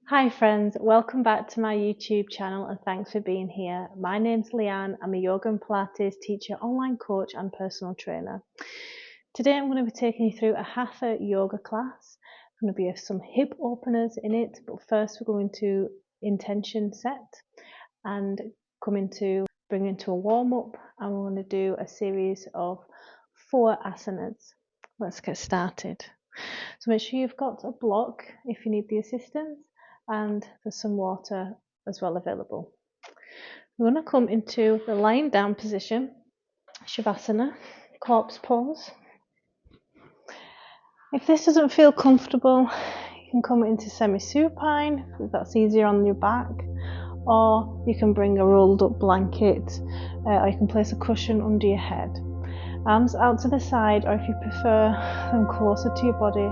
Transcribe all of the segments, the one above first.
Hi friends, welcome back to my YouTube channel and thanks for being here. My name's Leanne, I'm a yoga and Pilates teacher, online coach and personal trainer. Today I'm going to be taking you through a Hatha yoga class. There's going to be some hip openers in it, but first we're going to intention set and bring into a warm up, and we're going to do a series of 4 asanas. Let's get started. So make sure you've got a block if you need the assistance, and there's some water as well available. We're going to come into the lying down position, Shavasana, corpse pose. If this doesn't feel comfortable, you can come into semi-supine if that's easier on your back, or you can bring a rolled up blanket, or you can place a cushion under your head. Arms out to the side, or if you prefer them closer to your body,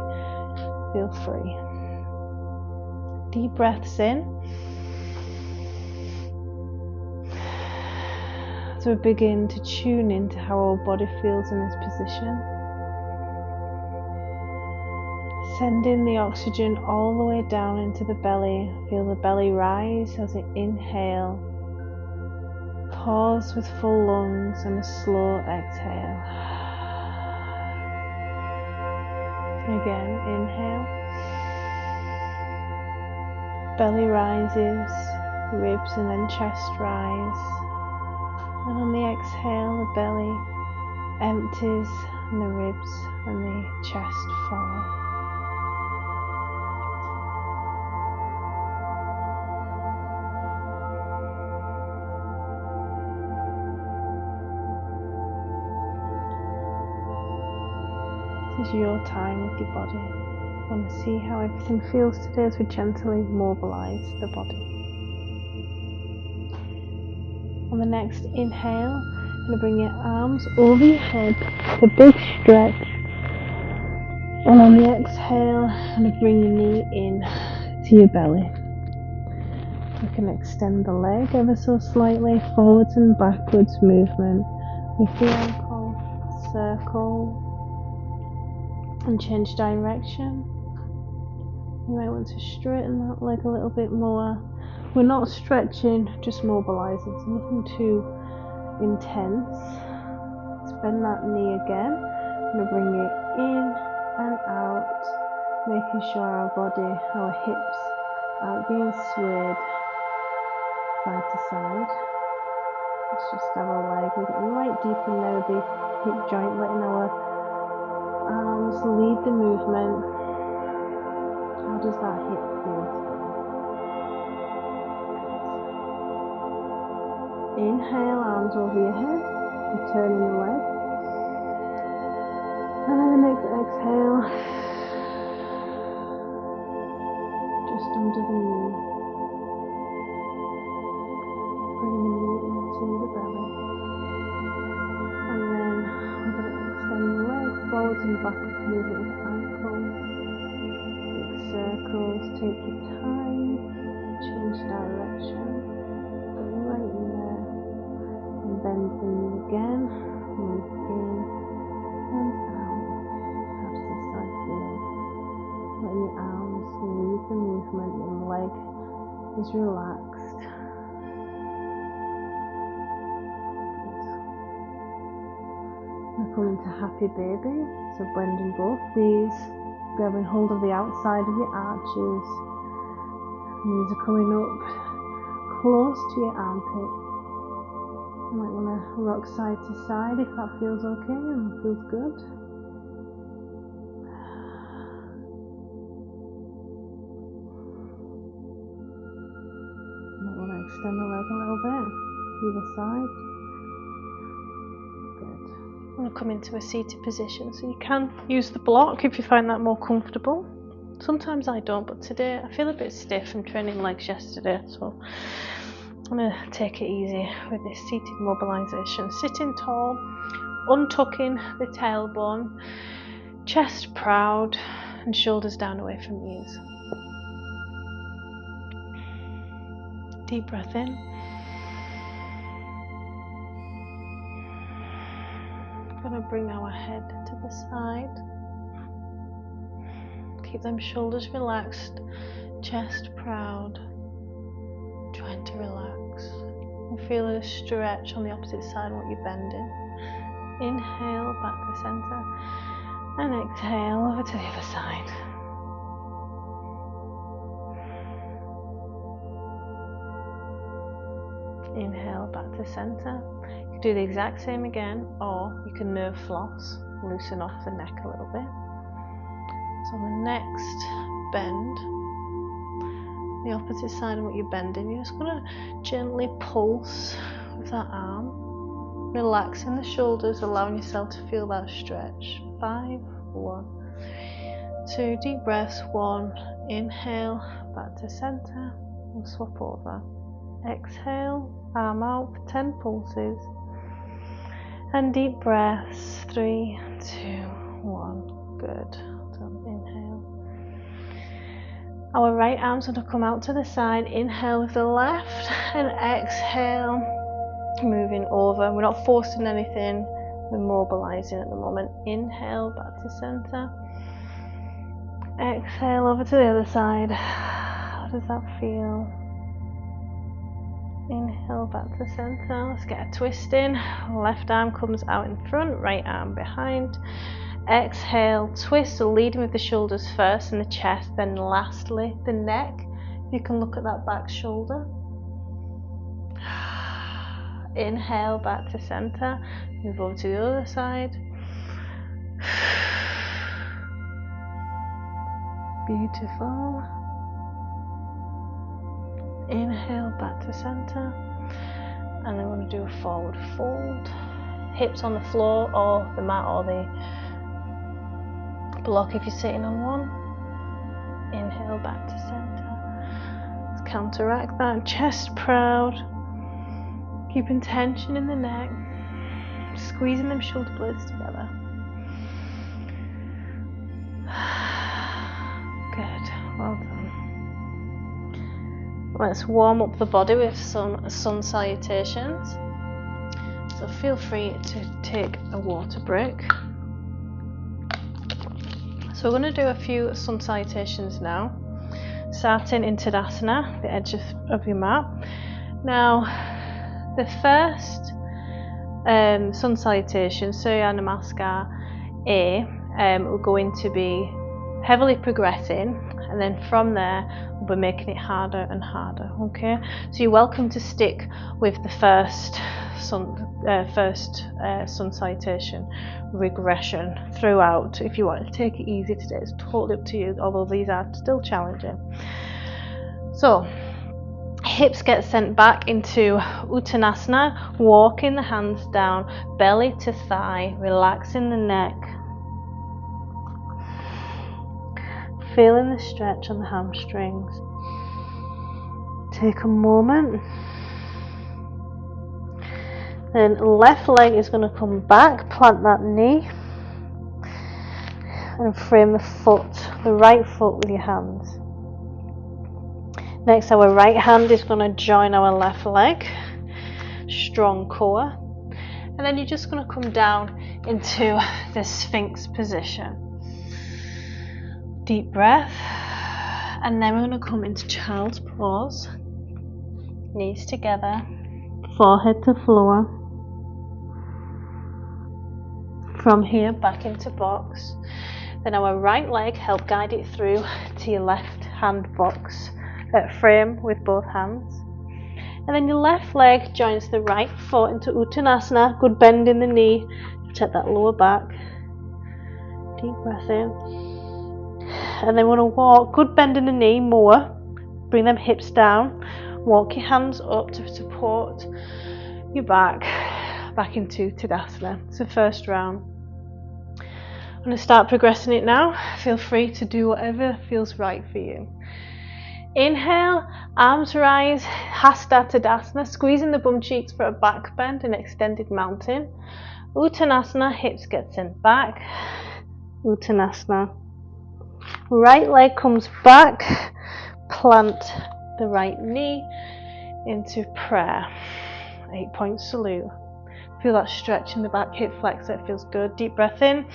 feel free. Deep breaths in. So we begin to tune into how our body feels in this position. Sending the oxygen all the way down into the belly. Feel the belly rise as we inhale. Pause with full lungs and a slow exhale. Again, inhale. Belly rises, ribs and then chest rise. And on the exhale, the belly empties and the ribs and the chest fall. This is your time with your body. I want to see how everything feels today as we gently mobilize the body. On the next inhale, you're going to bring your arms over your head, a big stretch. And on the exhale, you're going to bring your knee in to your belly. You can extend the leg ever so slightly, forwards and backwards movement with the ankle, circle, and change direction. You might want to straighten that leg a little bit more. We're not stretching, just mobilizing. It's nothing too intense. Let's bend that knee again. I'm going to bring it in and out, making sure our body, our hips aren't being swayed side to side. Let's just have a leg. We're getting right deep in there with the hip joint, letting our arms lead the movement. How does that hip feel today? Inhale, arms over your head, returning the leg. And then the next exhale, just under the knee. Bring the knee into the belly. And then we're going to extend the leg forwards and backwards, moving with the ankle. Big circles, take your time, change direction. Go right in there. And bend the knee again, move in and out. How does this side feel? Letting your arms lead the movement, your leg is relaxed. We're coming to happy baby, so blending both knees, grabbing hold of the outside of your arches. Knees are coming up close to your armpit. You might want to rock side to side if that feels okay and feels good. You might want to extend the leg a little bit, either side. Good. I'm going to come into a seated position, so you can use the block if you find that more comfortable. Sometimes I don't, but today I feel a bit stiff from training legs yesterday, so I'm going to take it easy with this seated mobilization. Sitting tall, untucking the tailbone, chest proud, and shoulders down away from ears. Deep breath in. Going to bring our head to the side. Keep them shoulders relaxed, chest proud, trying to relax. And feel a stretch on the opposite side of what you're bending. Inhale back to center and exhale over to the other side. Inhale back to center. You can do the exact same again, or you can nerve floss, loosen off the neck a little bit. So on the next bend, the opposite side of what you're bending, you're just going to gently pulse with that arm, relaxing the shoulders, allowing yourself to feel that stretch. 5, 1, 2, deep breaths. 1, inhale, back to center, and swap over. Exhale, arm out for 10 pulses. And deep breaths. 3, 2, 1. Good. Done. Inhale. Our right arm's going to come out to the side. Inhale with the left and exhale, moving over. We're not forcing anything, we're mobilizing at the moment. Inhale back to center. Exhale over to the other side. How does that feel? Inhale back to center. Let's get a twist in. Left arm comes out in front, right arm behind. Exhale, twist, so leading with the shoulders first and the chest, then lastly the neck. You can look at that back shoulder. Inhale back to center. Move over to the other side. Beautiful. Inhale back to center, and then we're going to do a forward fold. Hips on the floor or the mat or the block if you're sitting on one. Inhale back to center. Let's counteract that. Chest proud. Keeping tension in the neck. Squeezing them shoulder blades together. Good. Well done. Let's warm up the body with some sun salutations. So feel free to take a water break. So we're going to do a few sun salutations now. Starting in Tadasana, the edge of your mat. Now, the first sun salutation, Surya Namaskar A, we're going to be heavily progressing, and then from there we'll be making it harder and harder. Okay, so you're welcome to stick with the first sun salutation regression throughout. If you want to take it easy today, it's totally up to you, although these are still challenging. So hips get sent back into Uttanasana, walking the hands down, belly to thigh, relaxing the neck, feeling the stretch on the hamstrings. Take a moment. Then left leg is going to come back, plant that knee, and frame the right foot with your hands. Next, our right hand is going to join our left leg, strong core, and then you're just going to come down into the Sphinx position. Deep breath, and then we're going to come into child's pose, knees together, forehead to floor. From here back into box. Then our right leg, help guide it through to your left hand box frame with both hands. And then your left leg joins the right foot into Uttanasana, good bend in the knee, protect that lower back. Deep breath in. And then we're going to walk, good bend in the knee, more. Bring them hips down. Walk your hands up to support your back into Tadasana. It's the first round. I'm going to start progressing it now. Feel free to do whatever feels right for you. Inhale, arms rise, Hasta Tadasana, squeezing the bum cheeks for a back bend and extended mountain. Uttanasana, hips get sent back. Uttanasana. Right leg comes back, plant the right knee into prayer. 8-point salute. Feel that stretch in the back hip flexor, it feels good. Deep breath in.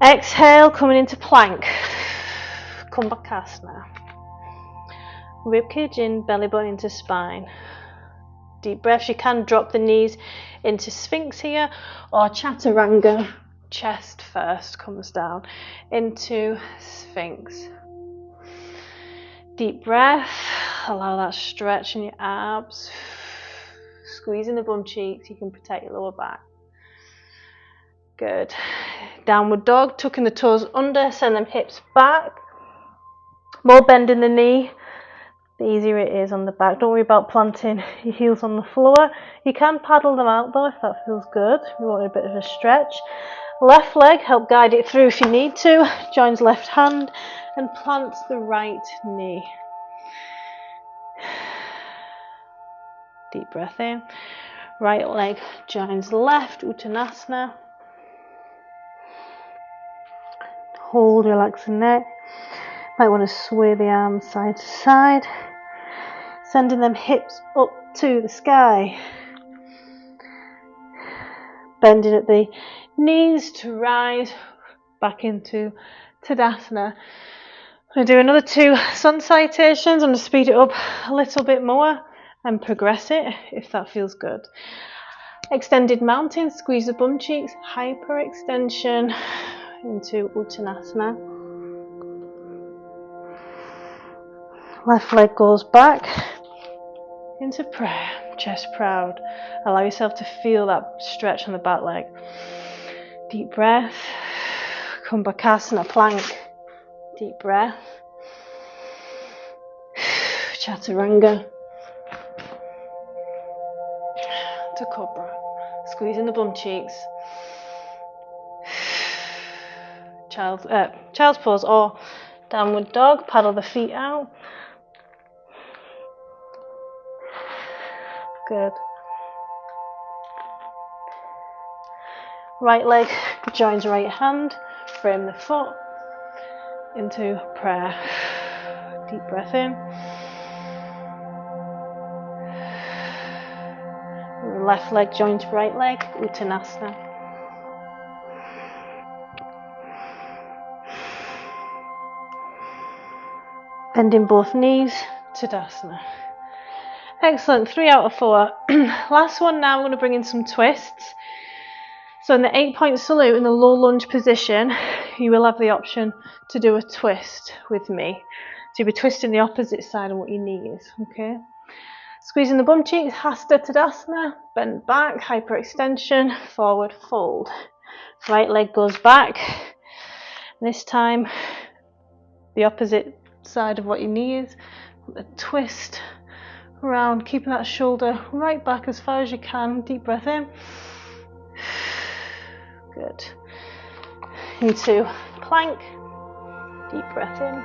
Exhale, coming into plank. Kumbhakasana. Ribcage in, belly button into spine. Deep breaths. You can drop the knees into Sphinx here, or Chaturanga. Chest first comes down into Sphinx. Deep breath. Allow that stretch in your abs. Squeezing the bum cheeks. You can protect your lower back. Good. Downward dog. Tucking the toes under. Send them hips back. More bend in the knee, the easier it is on the back. Don't worry about planting your heels on the floor. You can paddle them out though if that feels good. If you want a bit of a stretch. Left leg, help guide it through if you need to. Joins left hand and plants the right knee. Deep breath in. Right leg joins left, Uttanasana. Hold, relax the neck. Might want to sway the arms side to side. Sending them hips up to the sky. Bending at the knees to rise back into Tadasana. I'm going to do another 2 sun salutations. I'm going to speed it up a little bit more and progress it if that feels good. Extended mountain, squeeze the bum cheeks, hyperextension into Uttanasana. Left leg goes back into prayer, chest proud. Allow yourself to feel that stretch on the back leg. Deep breath. Kumbhakasana, plank. Deep breath. Chaturanga to cobra. Squeezing the bum cheeks. Child's pose or downward dog. Paddle the feet out. Good. Right leg joins right hand. Frame the foot into prayer. Deep breath in. Left leg joins right leg. Uttanasana. Bending both knees. Tadasana. Excellent, 3 out of 4. Last one now, I'm going to bring in some twists. So in the 8-point salute, in the low lunge position, you will have the option to do a twist with me. So you'll be twisting the opposite side of what your knee is, okay? Squeezing the bum cheeks, Hasta Tadasana, bend back, hyperextension, forward fold. Right leg goes back. This time, the opposite side of what your knee is. A twist around, keeping that shoulder right back as far as you can. Deep breath in. Good. Into plank. Deep breath in.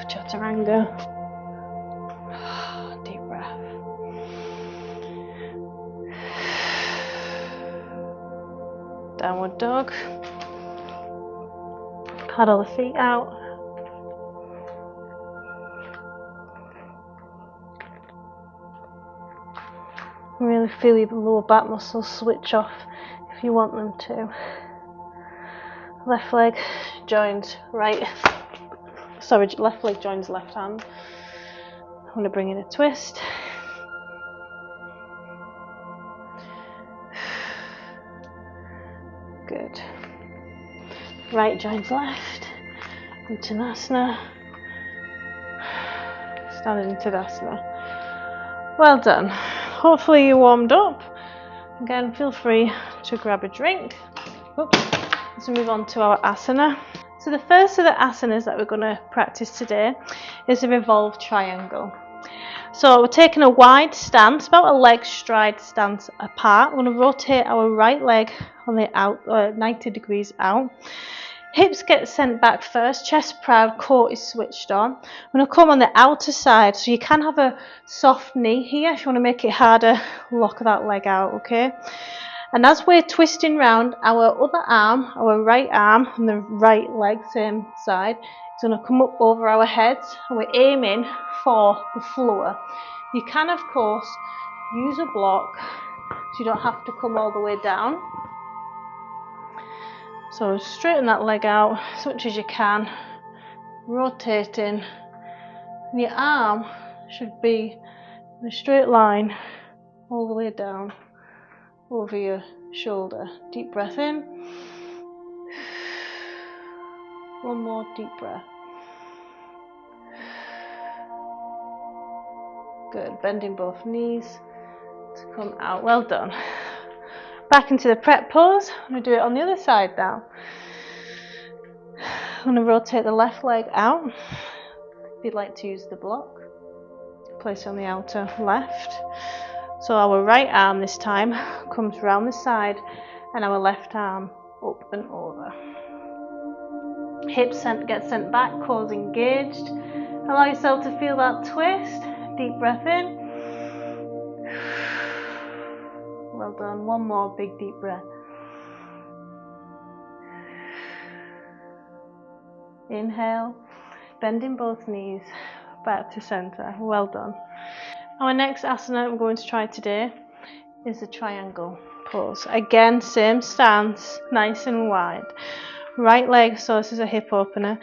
Chaturanga. Deep breath. Downward dog. Paddle the feet out. Really feel your lower back muscles switch off if you want them to. Left leg joins left leg joins left hand. I'm going to bring in a twist. Good. Right joins left. Uttanasana. Standing in Tadasana. Well done. Hopefully you warmed up. Again, feel free to grab a drink. Oops. Let's move on to our asana. So the first of the asanas that we're going to practice today is a revolved triangle. So we're taking a wide stance, about a leg stride stance apart. We're going to rotate our right leg on the 90 degrees out. Hips get sent back first, chest proud, core is switched on. I'm going to come on the outer side, so you can have a soft knee here. If you want to make it harder, lock that leg out, okay? And as we're twisting round, our other arm, our right arm on the right leg, same side, is going to come up over our heads, and we're aiming for the floor. You can, of course, use a block, so you don't have to come all the way down. So straighten that leg out as much as you can, rotating And your arm should be in a straight line all the way down over your shoulder. Deep breath in. One more deep breath. Good. Bending both knees to come out. Well done. Back into the prep pose. I'm going to do it on the other side now. I'm going to rotate the left leg out. If you'd like to use the block, place it on the outer left. So our right arm this time comes round the side and our left arm up and over. Hips get sent back, core engaged. Allow yourself to feel that twist. Deep breath in. Well done. One more big deep breath. Inhale, bending both knees back to center. Well done. Our next asana I'm going to try today is the triangle pose. Again, same stance, nice and wide. Right leg, so this is a hip opener.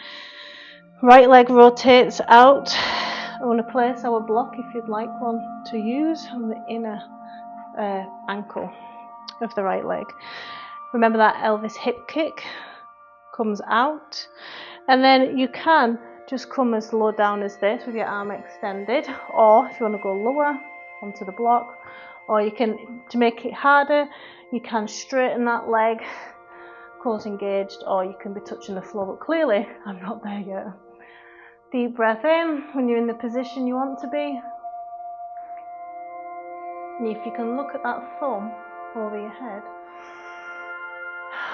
Right leg rotates out. I want to place our block, if you'd like one to use, on the inner ankle of the right leg. Remember that Elvis hip kick comes out, and then you can just come as low down as this with your arm extended, or if you want to go lower onto the block, or you can, to make it harder, you can straighten that leg, core's engaged, or you can be touching the floor, but clearly I'm not there yet. Deep breath in when you're in the position you want to be. And if you can look at that thumb over your head,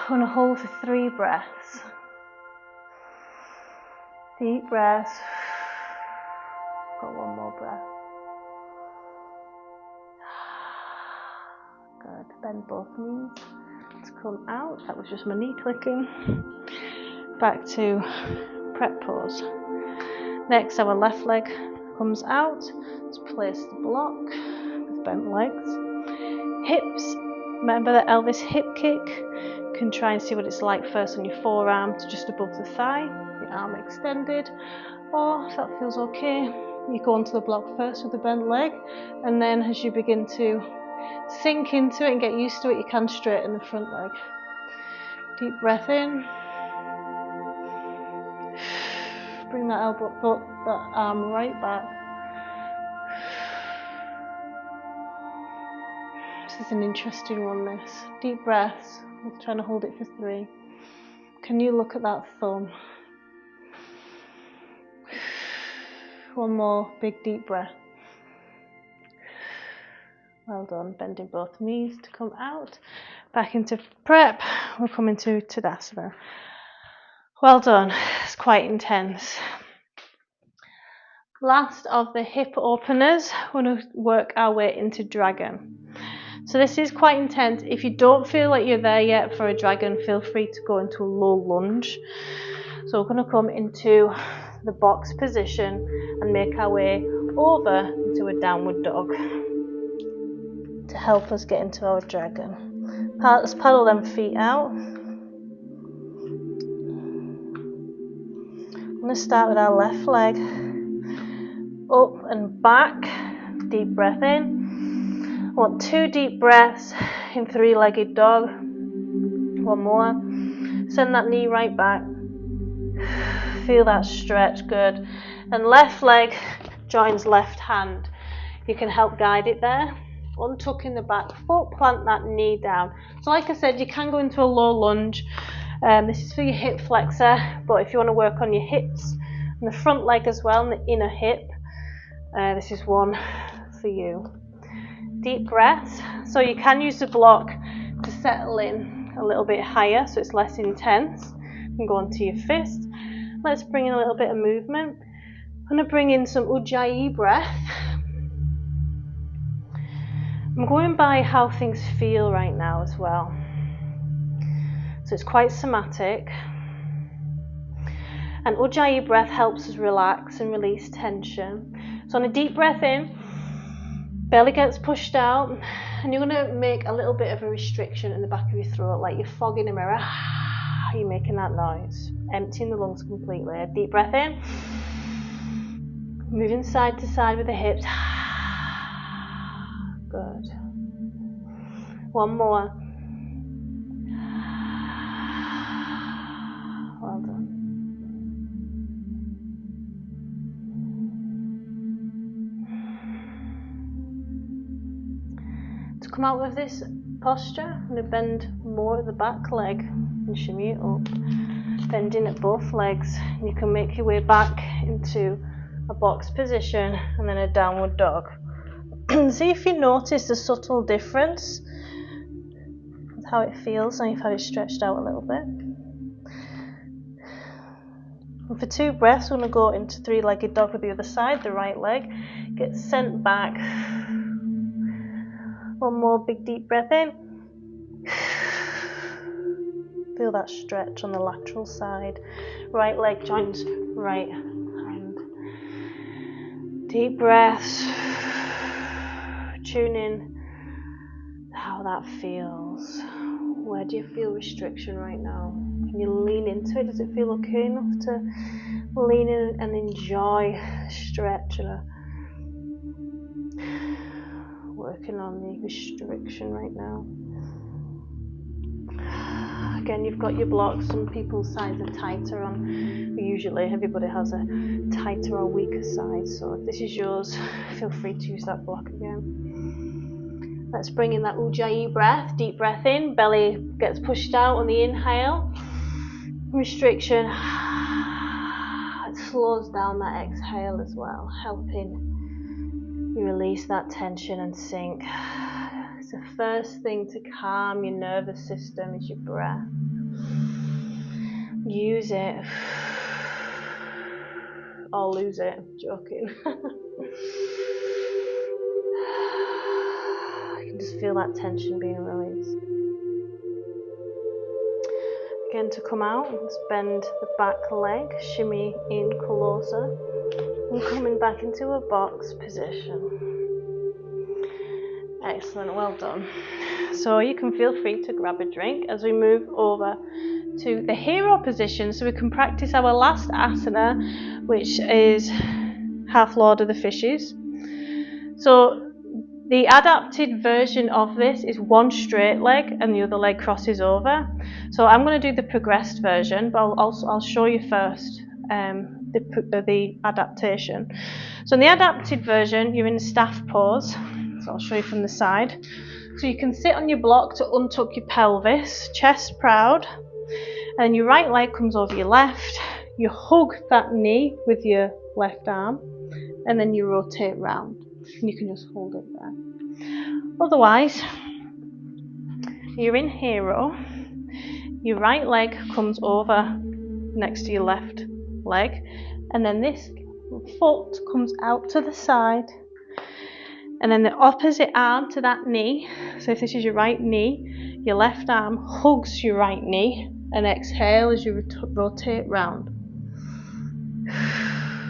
I'm going to hold for 3 breaths. Deep breaths. Got one more breath. Good. Bend both knees to come out. That was just my knee clicking. Back to prep pose. Next, our left leg comes out. Let's place the block with bent legs. Hips. Remember the Elvis hip kick. You can try and see what it's like first on your forearm to just above the thigh. The arm extended. Or if that feels okay, you go onto the block first with the bent leg, and then as you begin to sink into it and get used to it, you can straighten the front leg. Deep breath in. Bring that arm right back. This is an interesting one, this. Deep breaths. I'm trying to hold it for 3. Can you look at that thumb? One more big deep breath. Well done. Bending both knees to come out. Back into prep. We're coming to Tadasana. Well done. It's quite intense. Last of the hip openers, we're going to work our way into dragon. So this is quite intense. If you don't feel like you're there yet for a dragon, feel free to go into a low lunge. So we're going to come into the box position and make our way over into a downward dog to help us get into our dragon. Let's paddle them feet out. I'm going to start with our left leg. Up and back. Deep breath in. I want 2 deep breaths in 3-legged dog. One more. Send that knee right back. Feel that stretch, good. And left leg joins left hand. You can help guide it there. Untucking the back foot, plant that knee down. So like I said, you can go into a low lunge. This is for your hip flexor, but if you want to work on your hips and the front leg as well, and the inner hip, this is one for you. Deep breaths. So you can use the block to settle in a little bit higher so it's less intense. You can go onto your fist. Let's bring in a little bit of movement. I'm going to bring in some Ujjayi breath. I'm going by how things feel right now as well. So it's quite somatic. And Ujjayi breath helps us relax and release tension. So on a deep breath in, belly gets pushed out, and you're going to make a little bit of a restriction in the back of your throat, like you're fogging a mirror. You're making that noise, emptying the lungs completely. A deep breath in, Moving side to side with the hips. Good. One more. Well done. To come out of this posture, I'm going to bend more at the back leg and shimmy it up. Bending at both legs. You can make your way back into a box position and then a downward dog. See if you notice the subtle difference with how it feels and you've had it stretched out a little bit. And for 2 breaths, we're going to go into 3-legged dog with the other side, the right leg. Get sent back. One more big deep breath in. Feel that stretch on the lateral side. Right leg joins right hand. Deep breaths. Tune in how that feels. Where do you feel restriction right now? Can you lean into it? Does it feel okay enough to lean in and enjoy stretch? Working on the restriction right now. Again, you've got your blocks. Some people's sides are tighter on. Usually, everybody has a tighter or weaker side. So if this is yours, feel free to use that block again. Let's bring in that Ujjayi breath. Deep breath in. Belly gets pushed out on the inhale. Restriction. It slows down that exhale as well, helping you release that tension and sink. It's the first thing to calm your nervous system is your breath. Use it or lose it. I'm joking. You can just feel that tension being released. Again, to come out, let's bend the back leg, shimmy in closer, and coming back into a box position. Excellent, well done. So you can feel free to grab a drink as we move over to the hero position so we can practice our last asana, which is half Lord of the Fishes. So the adapted version of this is one straight leg and the other leg crosses over. So I'm going to do the progressed version, but I'll show you first the adaptation. So in the adapted version, you're in a staff pose. So I'll show you from the side. So you can sit on your block to untuck your pelvis, chest proud, and your right leg comes over your left. You hug that knee with your left arm, and then you rotate round. And you can just hold it there. Otherwise, you're in hero. Your right leg comes over next to your left leg, and then this foot comes out to the side, and then the opposite arm to that knee. So if this is your right knee, your left arm hugs your right knee, and exhale as you rotate round.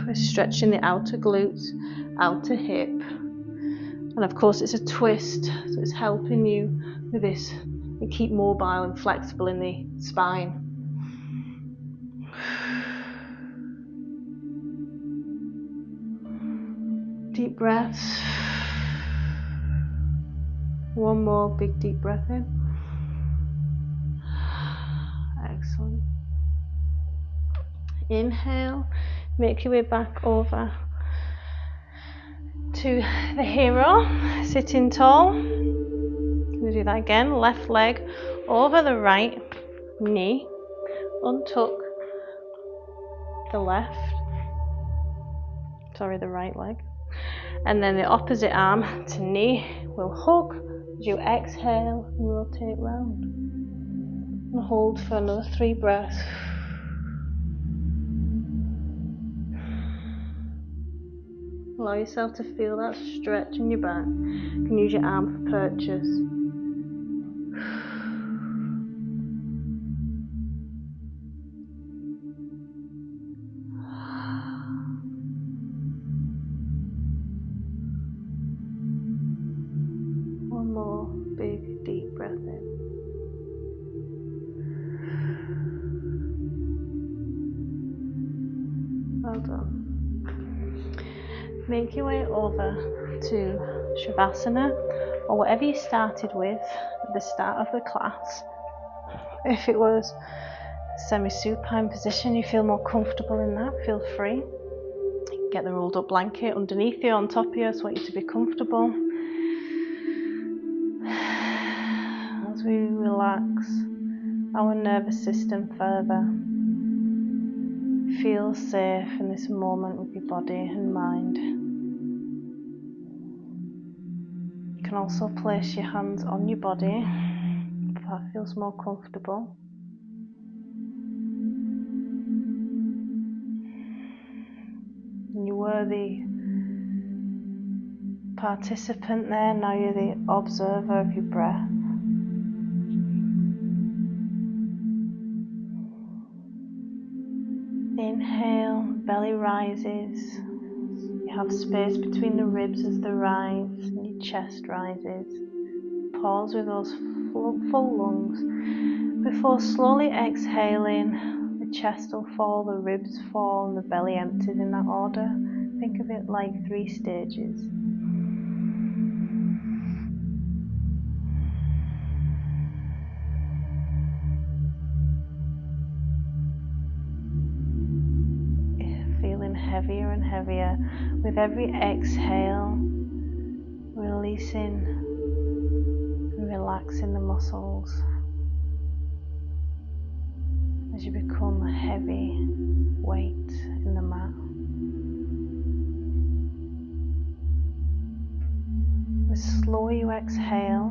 We're stretching the outer glutes, outer hip, and of course it's a twist, so it's helping you with this and keep mobile and flexible in the spine. Deep breaths. One more big deep breath in. Excellent. Inhale, make your way back over to the hero, sitting tall. We'll do that again. Left leg over the right knee, untuck the right leg, and then the opposite arm to knee will hug as you exhale and rotate round. And hold for another 3 breaths. Allow yourself to feel that stretch in your back. You can use your arm for purchase. One more big deep breath in. Well done. Make your way over to Shavasana, or whatever you started with at the start of the class. If it was semi-supine position, you feel more comfortable in that, feel free. Get the rolled up blanket underneath you, on top of you. I just want you to be comfortable. As we relax our nervous system further, feel safe in this moment with your body and mind. You can also place your hands on your body if that feels more comfortable. You were the participant there, now you're the observer of your breath. Inhale, belly rises. You have space between the ribs as they rise, and your chest rises. Pause with those full lungs before slowly exhaling. The chest will fall, the ribs fall, and the belly empties in that order. Think of it like 3 stages. Feeling heavier and heavier with every exhale, releasing and relaxing the muscles as you become a heavy weight in the mat. The slower you exhale,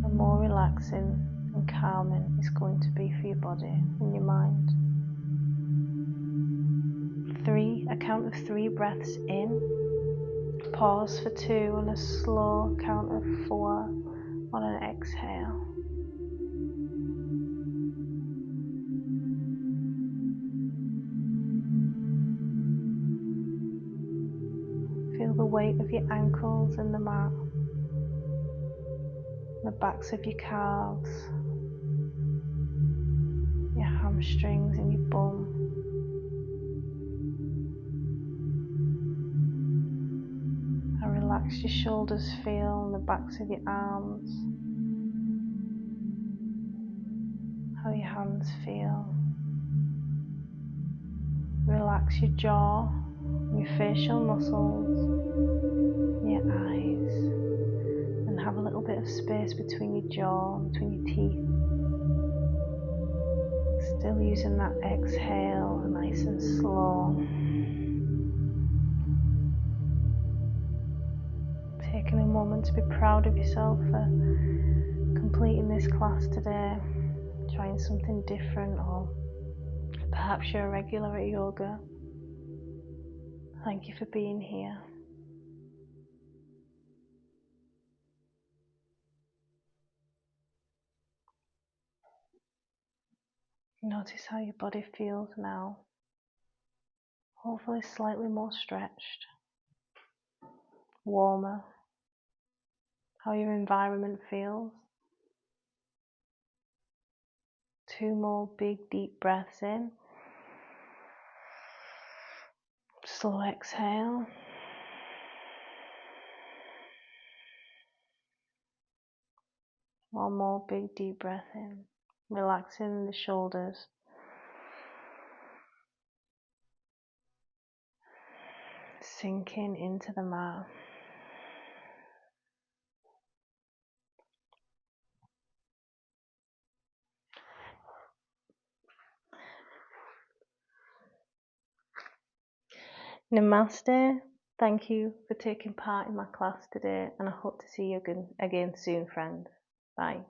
the more relaxing and calming it's going to be for your body and your mind. A count of 3 breaths in, pause for 2, and a slow count of 4 on an exhale. Feel the weight of your ankles in the mat, the backs of your calves, your hamstrings and your bum. How relaxed your shoulders feel and the backs of your arms. How your hands feel. Relax your jaw, your facial muscles, your eyes, and have a little bit of space between your jaw and between your teeth. Still using that exhale, nice and slow. Taking a moment to be proud of yourself for completing this class today, trying something different, or perhaps you're a regular at yoga. Thank you for being here. Notice how your body feels now. Hopefully slightly more stretched, warmer. How your environment feels. 2 more big deep breaths in. Slow exhale. One more big deep breath in. Relaxing the shoulders. Sinking into the mat. Namaste. Thank you for taking part in my class today, and I hope to see you again soon, friends. Bye.